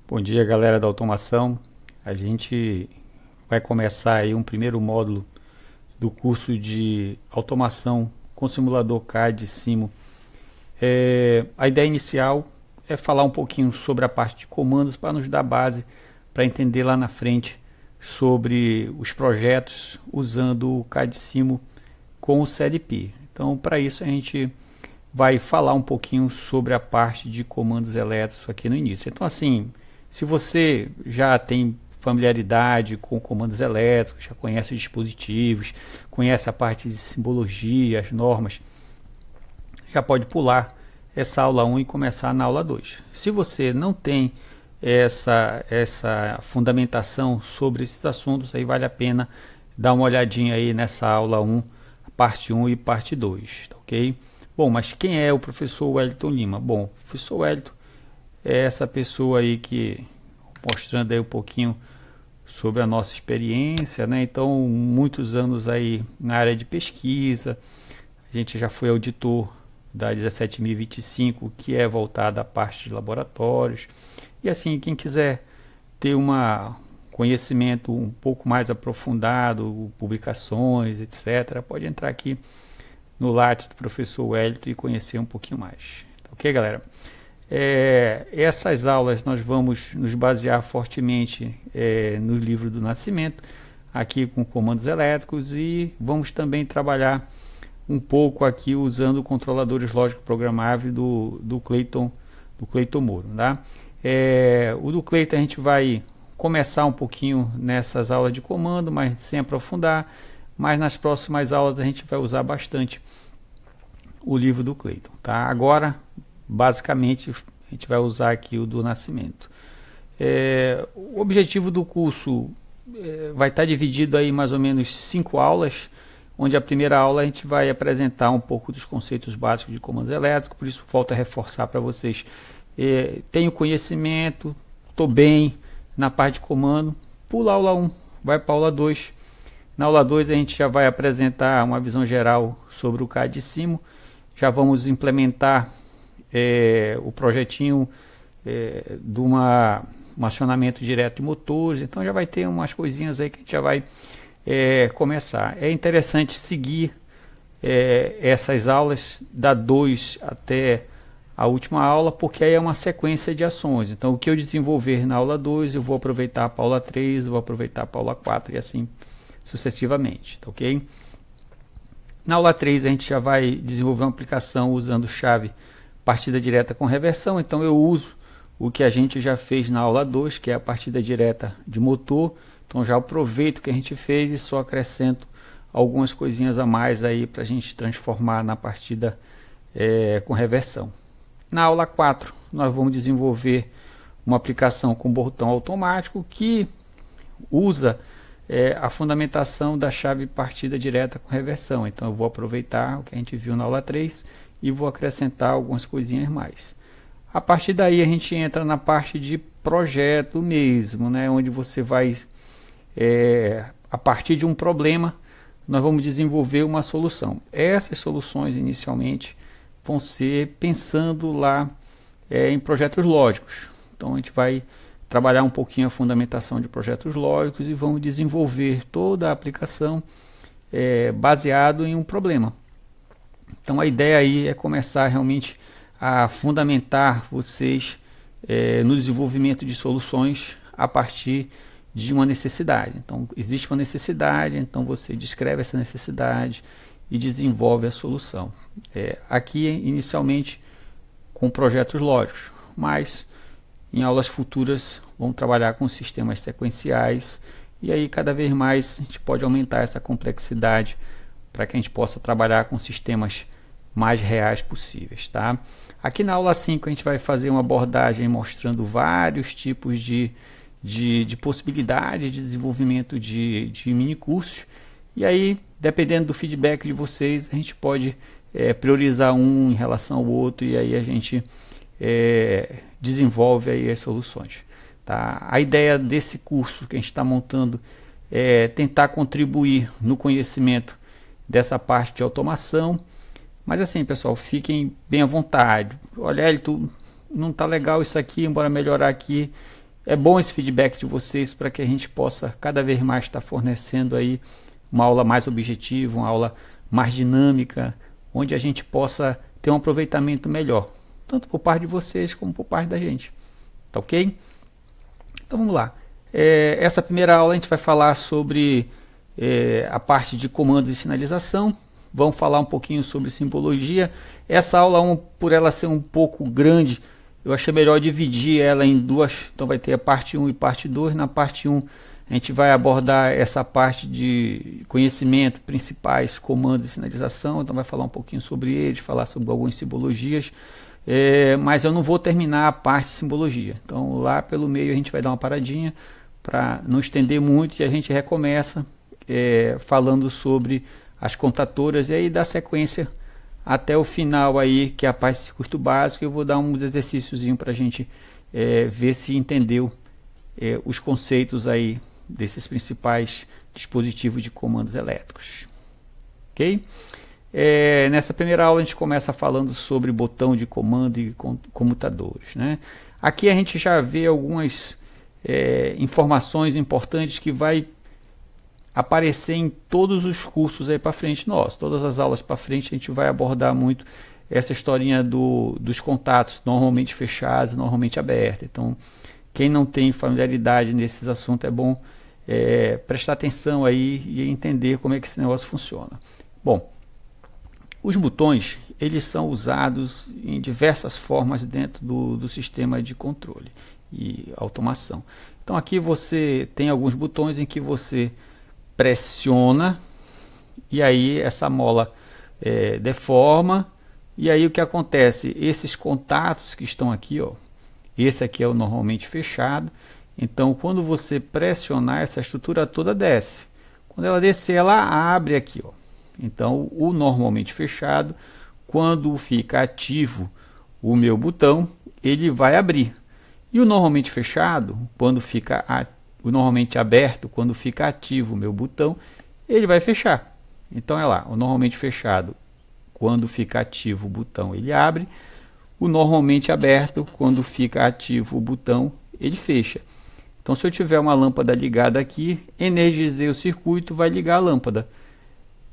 Bom dia, galera da automação. A gente vai começar aí um primeiro módulo do curso de automação com simulador CAD e Simo. A ideia inicial é falar um pouquinho sobre a parte de comandos para nos dar base para entender lá na frente sobre os projetos usando o CAD e Simo com o CLP. Então, para isso a gente vai falar um pouquinho sobre a parte de comandos elétricos aqui no início. Então, assim, se você já tem familiaridade com comandos elétricos, já conhece os dispositivos, conhece a parte de simbologia, as normas, já pode pular essa aula 1 e começar na aula 2. Se você não tem essa fundamentação sobre esses assuntos, aí vale a pena dar uma olhadinha aí nessa aula 1, parte 1 e parte 2, tá ok? Bom, mas quem é o professor Wellington Lima? Bom, o professor Wellington é essa pessoa aí que, mostrando aí um pouquinho sobre a nossa experiência, né? Então, muitos anos aí na área de pesquisa, a gente já foi auditor da 17.025, que é voltada à parte de laboratórios. E assim, quem quiser ter um conhecimento um pouco mais aprofundado, publicações, etc., pode entrar aqui no Lattes do professor Wellington e conhecer um pouquinho mais. Ok, galera? Essas aulas nós vamos nos basear fortemente no livro do Nascimento, aqui com comandos elétricos, e vamos também trabalhar um pouco aqui usando controladores lógicos programáveis do Clayton Moro. Tá? O do Clayton a gente vai começar um pouquinho nessas aulas de comando, mas sem aprofundar, mas nas próximas aulas a gente vai usar bastante o livro do Clayton. Tá? Agora, basicamente, a gente vai usar aqui o do Nascimento. O objetivo do curso vai estar dividido aí em mais ou menos 5 aulas, onde a primeira aula a gente vai apresentar um pouco dos conceitos básicos de comandos elétricos, por isso volto a reforçar para vocês. Tenho conhecimento, estou bem na parte de comando, pula a aula 1, vai para a aula 2. Na aula 2 a gente já vai apresentar uma visão geral sobre o CAD de Simo, já vamos implementar o projetinho de um acionamento direto de motores, então já vai ter umas coisinhas aí que a gente já vai começar. É interessante seguir essas aulas da 2 até a última aula, porque aí é uma sequência de ações. Então o que eu desenvolver na aula 2 eu vou aproveitar para a aula 3, vou aproveitar para a aula 4 e assim sucessivamente, tá ok? Na aula 3 a gente já vai desenvolver uma aplicação usando chave partida direta com reversão, então eu uso o que a gente já fez na aula 2, que é a partida direta de motor. Então já aproveito o que a gente fez e só acrescento algumas coisinhas a mais aí para a gente transformar na partida com reversão. Na aula 4 nós vamos desenvolver uma aplicação com botão automático que usa a fundamentação da chave partida direta com reversão. Então eu vou aproveitar o que a gente viu na aula 3 e vou acrescentar algumas coisinhas mais. A partir daí a gente entra na parte de projeto mesmo, né, onde você vai, a partir de um problema, nós vamos desenvolver uma solução. Essas soluções inicialmente vão ser pensando lá em projetos lógicos. Então a gente vai trabalhar um pouquinho a fundamentação de projetos lógicos e vamos desenvolver toda a aplicação baseado em um problema. Então a ideia aí é começar realmente a fundamentar vocês no desenvolvimento de soluções a partir de uma necessidade. Então existe uma necessidade, então você descreve essa necessidade e desenvolve a solução. Aqui inicialmente com projetos lógicos, mas em aulas futuras vamos trabalhar com sistemas sequenciais e aí cada vez mais a gente pode aumentar essa complexidade para que a gente possa trabalhar com sistemas mais reais possíveis, tá? Aqui na aula 5 a gente vai fazer uma abordagem mostrando vários tipos de possibilidades de desenvolvimento de minicursos, e aí dependendo do feedback de vocês a gente pode priorizar um em relação ao outro e aí a gente desenvolve aí as soluções, tá? A ideia desse curso que a gente está montando é tentar contribuir no conhecimento dessa parte de automação. Mas assim, pessoal, fiquem bem à vontade. Olha, Elton, não está legal isso aqui, embora melhorar aqui. é bom esse feedback de vocês para que a gente possa cada vez mais estar fornecendo aí uma aula mais objetiva, uma aula mais dinâmica, onde a gente possa ter um aproveitamento melhor, tanto por parte de vocês como por parte da gente. Tá ok? Então vamos lá. Essa primeira aula a gente vai falar sobre a parte de comandos e sinalização. Vamos falar um pouquinho sobre simbologia. Essa aula, por ela ser um pouco grande, eu achei melhor dividir ela em duas. Então vai ter a parte 1 e parte 2. Na parte 1 a gente vai abordar essa parte de conhecimento, principais comandos e sinalização. Então vai falar um pouquinho sobre eles, falar sobre algumas simbologias. Mas eu não vou terminar a parte de simbologia. Então lá pelo meio a gente vai dar uma paradinha para não estender muito e a gente recomeça falando sobre as contatoras e aí dá sequência até o final aí, que é a parte de circuito básico. Eu vou dar uns exercícios para a gente ver se entendeu os conceitos aí desses principais dispositivos de comandos elétricos. Ok? Nessa primeira aula a gente começa falando sobre botão de comando e comutadores, né? Aqui a gente já vê algumas informações importantes que vai aparecer em todos os cursos aí para frente nós. Todas as aulas para frente a gente vai abordar muito essa historinha dos contatos, normalmente fechados, normalmente abertos. Então, quem não tem familiaridade nesses assuntos, é bom prestar atenção aí e entender como é que esse negócio funciona. Bom, os botões, eles são usados em diversas formas dentro do sistema de controle e automação. Então aqui você tem alguns botões em que você pressiona e aí essa mola deforma, e aí o que acontece? Esses contatos que estão aqui, ó, esse aqui é o normalmente fechado. Então quando você pressionar, essa estrutura toda desce. Quando ela descer, ela abre aqui, ó. Então o normalmente fechado, quando fica ativo o meu botão, ele vai abrir. E o normalmente fechado, quando fica o normalmente aberto, quando fica ativo o meu botão, ele vai fechar. Então é lá, o normalmente fechado, quando fica ativo o botão, ele abre. O normalmente aberto, quando fica ativo o botão, ele fecha. Então se eu tiver uma lâmpada ligada aqui, energizei o circuito, vai ligar a lâmpada.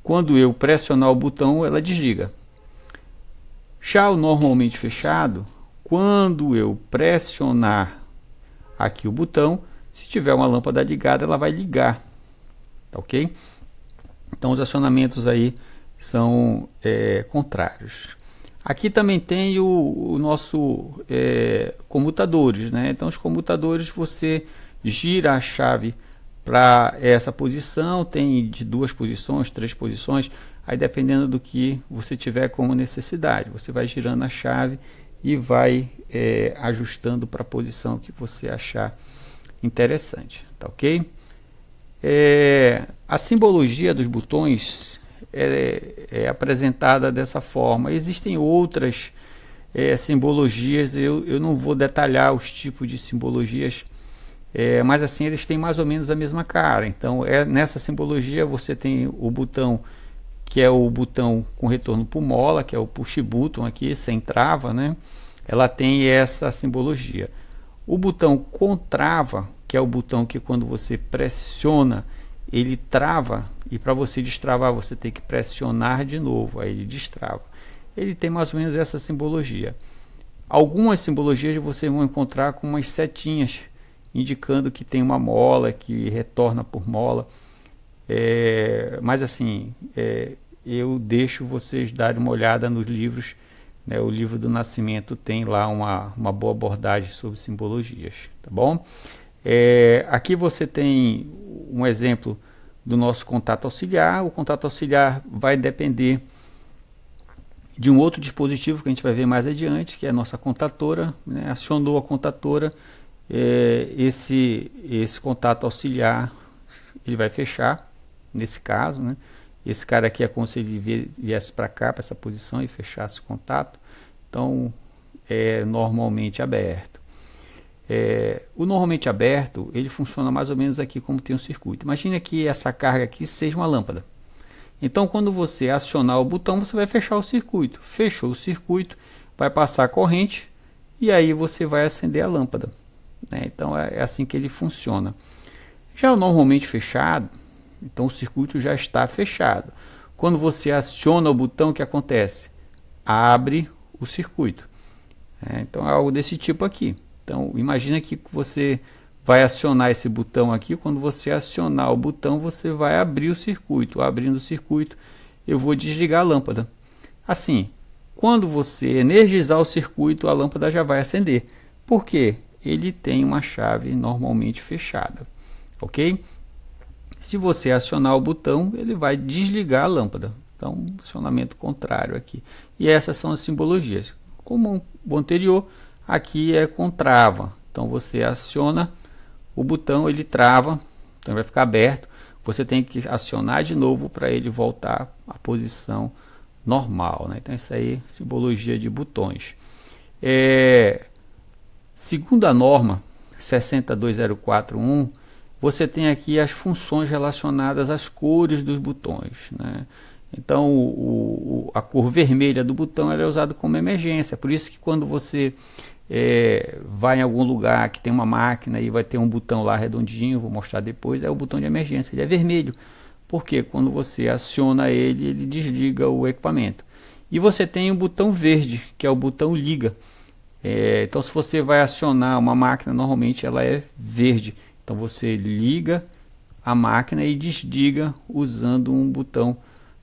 Quando eu pressionar o botão, ela desliga. Já o normalmente fechado, quando eu pressionar aqui o botão, se tiver uma lâmpada ligada, ela vai ligar. Tá ok? Então os acionamentos aí são contrários. Aqui também tem o nosso comutadores, né? Então os comutadores, você gira a chave para essa posição, tem de 2 posições, 3 posições, aí dependendo do que você tiver como necessidade, você vai girando a chave e vai ajustando para a posição que você achar interessante, tá ok? A simbologia dos botões é apresentada dessa forma. Existem outras simbologias, eu não vou detalhar os tipos de simbologias, mas assim eles têm mais ou menos a mesma cara. Então nessa simbologia você tem o botão que é o botão com retorno por mola, que é o push button aqui, sem trava, né? Ela tem essa simbologia. O botão com trava, que é o botão que quando você pressiona ele trava, e para você destravar você tem que pressionar de novo, aí ele destrava. Ele tem mais ou menos essa simbologia. Algumas simbologias vocês vão encontrar com umas setinhas indicando que tem uma mola que retorna por mola, mas assim eu deixo vocês darem uma olhada nos livros, né? O livro do Nascimento tem lá uma boa abordagem sobre simbologias, tá bom? Aqui você tem um exemplo do nosso contato auxiliar. O contato auxiliar vai depender de um outro dispositivo que a gente vai ver mais adiante, que é a nossa contatora, né? Acionou a contatora, esse contato auxiliar ele vai fechar, nesse caso, né? Esse cara aqui é como se ele viesse para cá, para essa posição, e fechasse o contato. Então é normalmente aberto. O normalmente aberto, ele funciona mais ou menos aqui como tem um circuito. Imagine que essa carga aqui seja uma lâmpada. Então quando você acionar o botão, você vai fechar o circuito. Fechou o circuito, vai passar a corrente e aí você vai acender a lâmpada. né? Então é assim que ele funciona. Já o normalmente fechado, então o circuito já está fechado. Quando você aciona o botão, o que acontece? Abre o circuito. Então é algo desse tipo aqui. Então imagina que você vai acionar esse botão aqui. Quando você acionar o botão, você vai abrir o circuito. Abrindo o circuito, eu vou desligar a lâmpada. Assim, quando você energizar o circuito, a lâmpada já vai acender. Por quê? Ele tem uma chave normalmente fechada. Ok? Se você acionar o botão, ele vai desligar a lâmpada. Então, acionamento contrário aqui. E essas são as simbologias. Como o anterior, aqui é com trava. Então, você aciona o botão, ele trava, então vai ficar aberto. Você tem que acionar de novo para ele voltar à posição normal, né? Então, isso aí é simbologia de botões. Segundo a norma 62041, você tem aqui as funções relacionadas às cores dos botões, né? Então a cor vermelha do botão é usada como emergência. Por isso que quando você vai em algum lugar que tem uma máquina e vai ter um botão lá redondinho, vou mostrar depois, é o botão de emergência, ele é vermelho. Porque quando você aciona ele, ele desliga o equipamento. E você tem o botão verde, que é o botão liga. Então se você vai acionar uma máquina, normalmente ela é verde. Então você liga a máquina e desliga usando um botão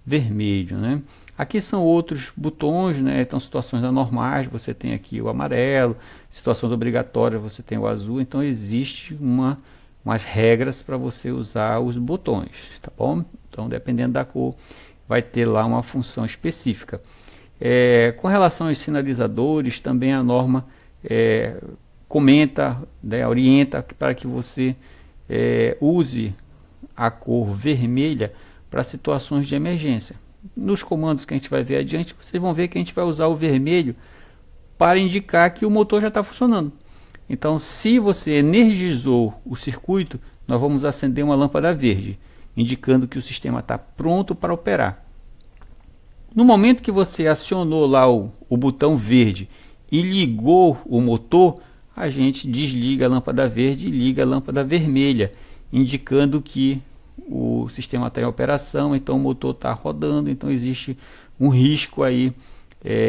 vermelho, né? Aqui são outros botões, né? Então situações anormais, você tem aqui o amarelo, situações obrigatórias você tem o azul. Então existe umas regras para você usar os botões, tá bom? Então dependendo da cor vai ter lá uma função específica. Com relação aos sinalizadores, também a norma comenta, né, orienta para que você use a cor vermelha para situações de emergência. Nos comandos que a gente vai ver adiante, vocês vão ver que a gente vai usar o vermelho para indicar que o motor já está funcionando. Então, se você energizou o circuito, nós vamos acender uma lâmpada verde, indicando que o sistema está pronto para operar. No momento que você acionou lá o botão verde e ligou o motor, a gente desliga a lâmpada verde e liga a lâmpada vermelha, indicando que o sistema está em operação, então o motor está rodando, então existe um risco aí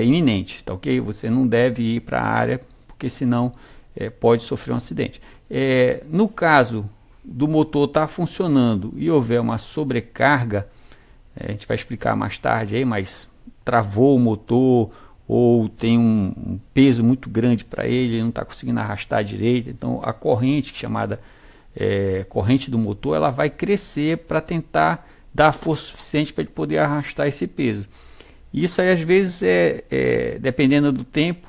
iminente, tá ok? Você não deve ir para a área, porque senão pode sofrer um acidente. No caso do motor estar funcionando e houver uma sobrecarga, a gente vai explicar mais tarde aí, mas travou o motor ou tem um peso muito grande para ele não está conseguindo arrastar direito, então a corrente chamada corrente do motor, ela vai crescer para tentar dar força suficiente para ele poder arrastar esse peso. Isso aí às vezes dependendo do tempo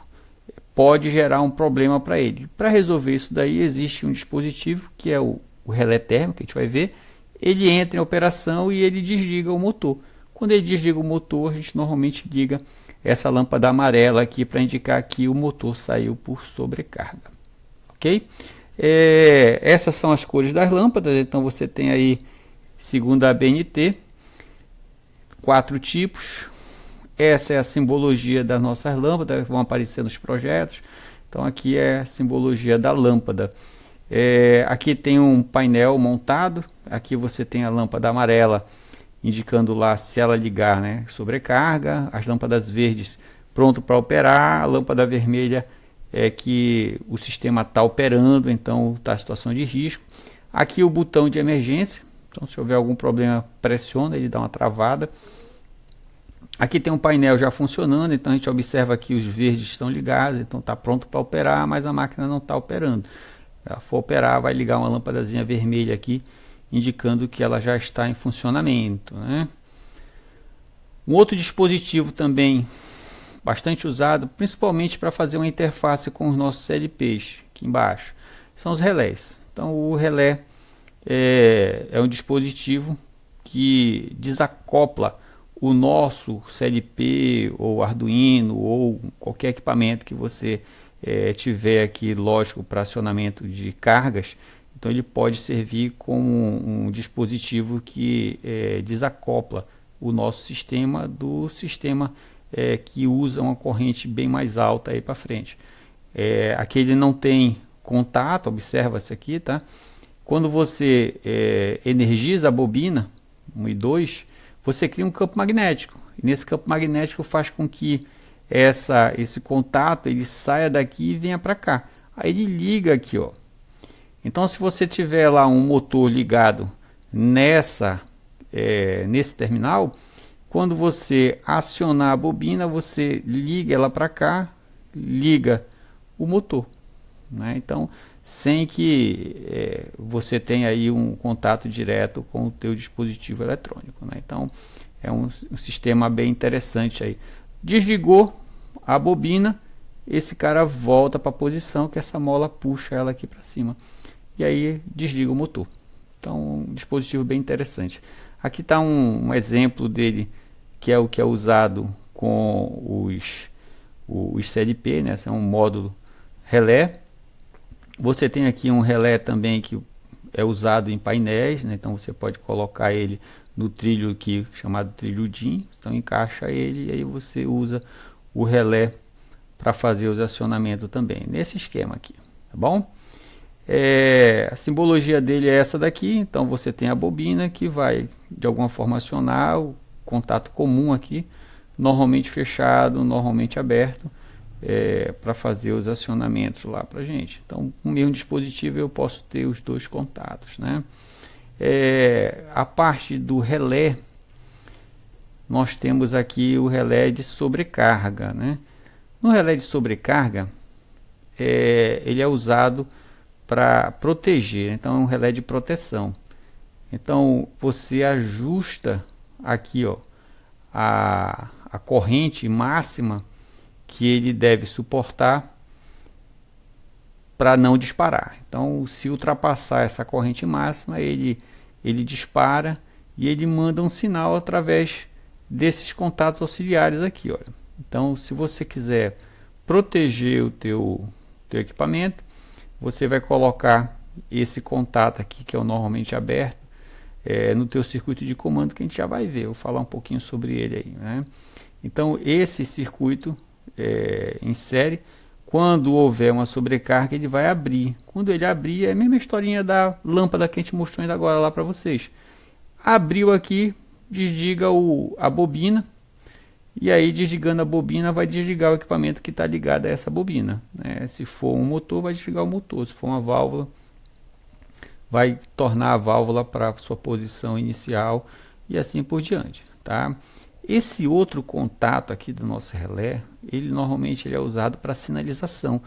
pode gerar um problema para ele. Para resolver isso daí existe um dispositivo que é o relé térmico, que a gente vai ver. Ele entra em operação e ele desliga o motor. Quando ele desliga o motor, a gente normalmente liga essa lâmpada amarela aqui para indicar que o motor saiu por sobrecarga. Ok? Essas são as cores das lâmpadas. Então você tem aí, segundo a ABNT, 4 tipos. Essa é a simbologia das nossas lâmpadas, vão aparecer nos projetos. Então aqui é a simbologia da lâmpada. Aqui tem um painel montado. Aqui você tem a lâmpada amarela indicando lá se ela ligar, né, sobrecarga. As lâmpadas verdes pronto para operar. A lâmpada vermelha é que o sistema está operando, então está em situação de risco. Aqui o botão de emergência. Então se houver algum problema, pressiona, ele dá uma travada. Aqui tem um painel já funcionando, então a gente observa que os verdes estão ligados, então está pronto para operar, mas a máquina não está operando. Se ela for operar, vai ligar uma lâmpadazinha vermelha aqui, indicando que ela já está em funcionamento, né? Um outro dispositivo também bastante usado, principalmente para fazer uma interface com os nossos CLPs, aqui embaixo, são os relés. Então o relé é um dispositivo que desacopla o nosso CLP ou Arduino ou qualquer equipamento que você tiver aqui, lógico, para acionamento de cargas. Então ele pode servir como um dispositivo que desacopla o nosso sistema do sistema que usa uma corrente bem mais alta aí para frente. Aqui ele não tem contato, observa isso aqui, tá? Quando você energiza a bobina 1 e 2, você cria um campo magnético. E nesse campo magnético faz com que esse contato ele saia daqui e venha para cá. Aí ele liga aqui, ó. Então, se você tiver lá um motor ligado nesse terminal, quando você acionar a bobina, você liga ela para cá, liga o motor, né? Então, sem que você tenha aí um contato direto com o teu dispositivo eletrônico, né? Então, é um sistema bem interessante aí. Desligou a bobina, esse cara volta para a posição que essa mola puxa ela aqui para cima. E aí desliga o motor. Então, um dispositivo bem interessante. Aqui está um exemplo dele, que é o que é usado com os CLP, né? Esse é um módulo relé. Você tem aqui um relé também que é usado em painéis, né? Então você pode colocar ele no trilho aqui, chamado trilho DIN. Então encaixa ele e aí você usa o relé para fazer os acionamentos também, nesse esquema aqui, tá bom? A simbologia dele é essa daqui. Então você tem a bobina que vai de alguma forma acionar o contato comum aqui, normalmente fechado, normalmente aberto, para fazer os acionamentos lá para gente. Então, no mesmo dispositivo eu posso ter os dois contatos, né? A parte do relé, nós temos aqui o relé de sobrecarga, né? No relé de sobrecarga, ele é usado para proteger, então é um relé de proteção. Então você ajusta aqui, ó, a corrente máxima que ele deve suportar para não disparar. Então, se ultrapassar essa corrente máxima, ele dispara e ele manda um sinal através desses contatos auxiliares aqui, olha. Então, se você quiser proteger o teu equipamento, você vai colocar esse contato aqui, que é o normalmente aberto, no teu circuito de comando, que a gente já vai ver. Eu vou falar um pouquinho sobre ele aí, né? Então, esse circuito em série, quando houver uma sobrecarga, ele vai abrir. Quando ele abrir, é a mesma historinha da lâmpada que a gente mostrou ainda agora lá para vocês. Abriu aqui, desliga a bobina, e aí desligando a bobina vai desligar o equipamento que está ligado a essa bobina, né? Se for um motor, vai desligar o motor. Se for uma válvula, vai tornar a válvula para sua posição inicial e assim por diante, tá? Esse outro contato aqui do nosso relé, ele normalmente é usado para sinalização.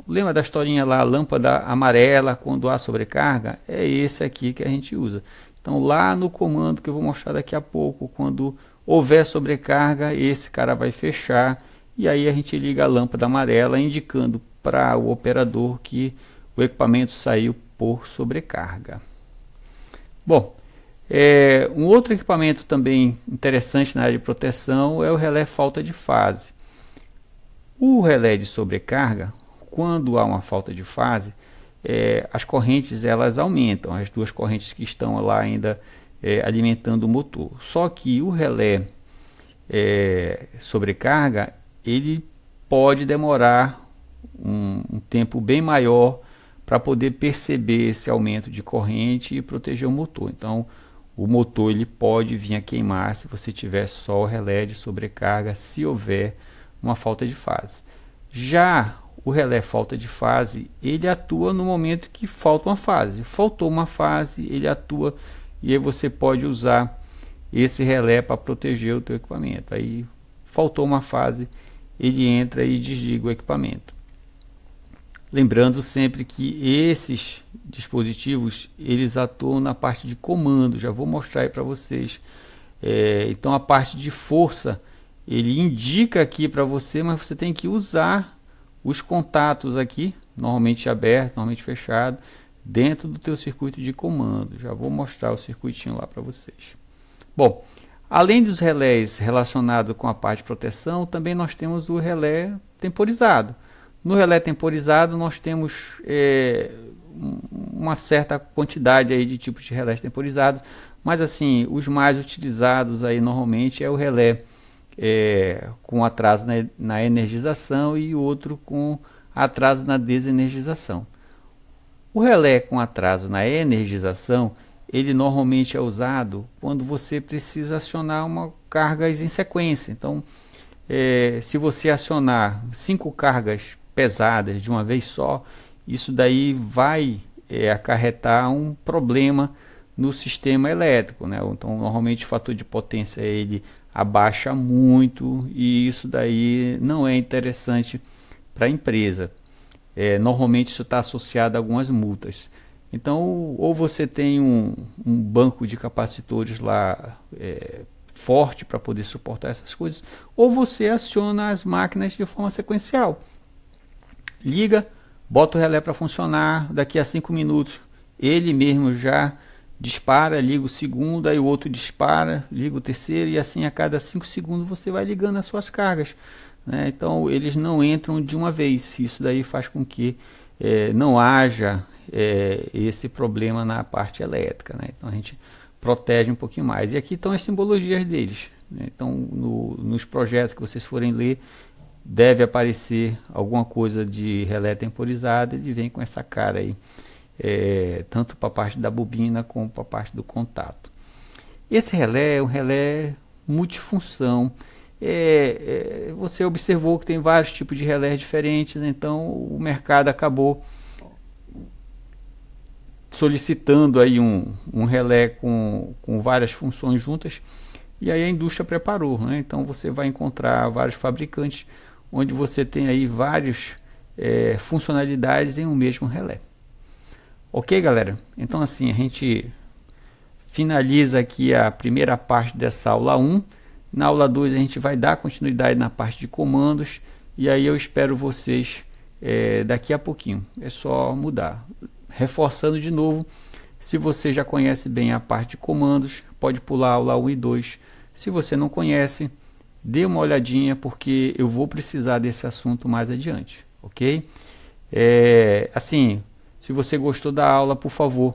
Lembra da historinha lá, a lâmpada amarela quando há sobrecarga? É esse aqui que a gente usa. Então lá no comando que eu vou mostrar daqui a pouco, quando houver sobrecarga, esse cara vai fechar e aí a gente liga a lâmpada amarela, indicando para o operador que o equipamento saiu por sobrecarga. Bom, um outro equipamento também interessante na área de proteção é o relé falta de fase. O relé de sobrecarga, quando há uma falta de fase, as correntes elas aumentam, as duas correntes que estão lá ainda alimentando o motor. Só que o relé sobrecarga, ele pode demorar um tempo bem maior para poder perceber esse aumento de corrente e proteger o motor. Então, o motor ele pode vir a queimar se você tiver só o relé de sobrecarga, se houver uma falta de fase. Já o relé falta de fase, ele atua no momento que falta uma fase. Faltou uma fase, ele atua e aí você pode usar esse relé para proteger o teu equipamento. Aí faltou uma fase, ele entra e desliga o equipamento. Lembrando sempre que esses dispositivos eles atuam na parte de comando. Já vou mostrar aí para vocês. Então a parte de força ele indica aqui para você, mas você tem que usar os contatos aqui, normalmente aberto, normalmente fechado, dentro do teu circuito de comando. Já vou mostrar o circuitinho lá para vocês. Bom, além dos relés relacionados com a parte de proteção, também nós temos o relé temporizado. No relé temporizado nós temos uma certa quantidade aí de tipos de relés temporizados, mas assim, os mais utilizados aí normalmente é o relé com atraso na energização e outro com atraso na desenergização. O relé com atraso na energização, ele normalmente é usado quando você precisa acionar uma cargas em sequência. Então, se você acionar 5 cargas pesadas de uma vez só, isso daí vai acarretar um problema no sistema elétrico, né? Então, normalmente o fator de potência ele abaixa muito e isso daí não é interessante para a empresa. Normalmente isso está associado a algumas multas. Então, ou você tem um banco de capacitores lá forte para poder suportar essas coisas, ou você aciona as máquinas de forma sequencial. Liga, bota o relé para funcionar, daqui a 5 minutos ele mesmo já dispara, liga o segundo, aí o outro dispara, liga o terceiro, e assim a cada 5 segundos você vai ligando as suas cargas, né? Então eles não entram de uma vez, isso daí faz com que não haja esse problema na parte elétrica, né? Então a gente protege um pouquinho mais. E aqui estão as simbologias deles, né? Então nos projetos que vocês forem ler, deve aparecer alguma coisa de relé temporizado, ele vem com essa cara aí, tanto para a parte da bobina como para a parte do contato. Esse relé é um relé multifunção. Você observou que tem vários tipos de relés diferentes, então o mercado acabou solicitando aí um relé com várias funções juntas, e aí a indústria preparou, né? Então você vai encontrar vários fabricantes onde você tem aí várias funcionalidades em um mesmo relé. Ok, galera? Então assim, a gente finaliza aqui a primeira parte dessa aula 1. Na aula 2 a gente vai dar continuidade na parte de comandos, e aí eu espero vocês daqui a pouquinho. É só mudar. Reforçando de novo, se você já conhece bem a parte de comandos, pode pular a aula 1 e 2. Se você não conhece, dê uma olhadinha, porque eu vou precisar desse assunto mais adiante, ok? Assim, se você gostou da aula, por favor,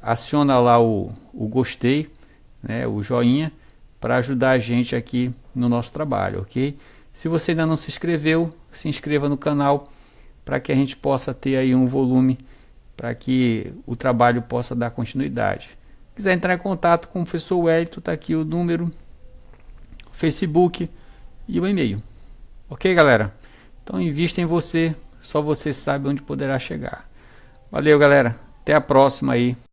aciona lá o gostei, né, o joinha, para ajudar a gente aqui no nosso trabalho, ok? Se você ainda não se inscreveu, se inscreva no canal, para que a gente possa ter aí um volume, para que o trabalho possa dar continuidade. Se quiser entrar em contato com o professor Wellington, está aqui o número, Facebook e o e-mail. Ok, galera? Então invista em você, só você sabe onde poderá chegar. Valeu, galera. Até a próxima aí.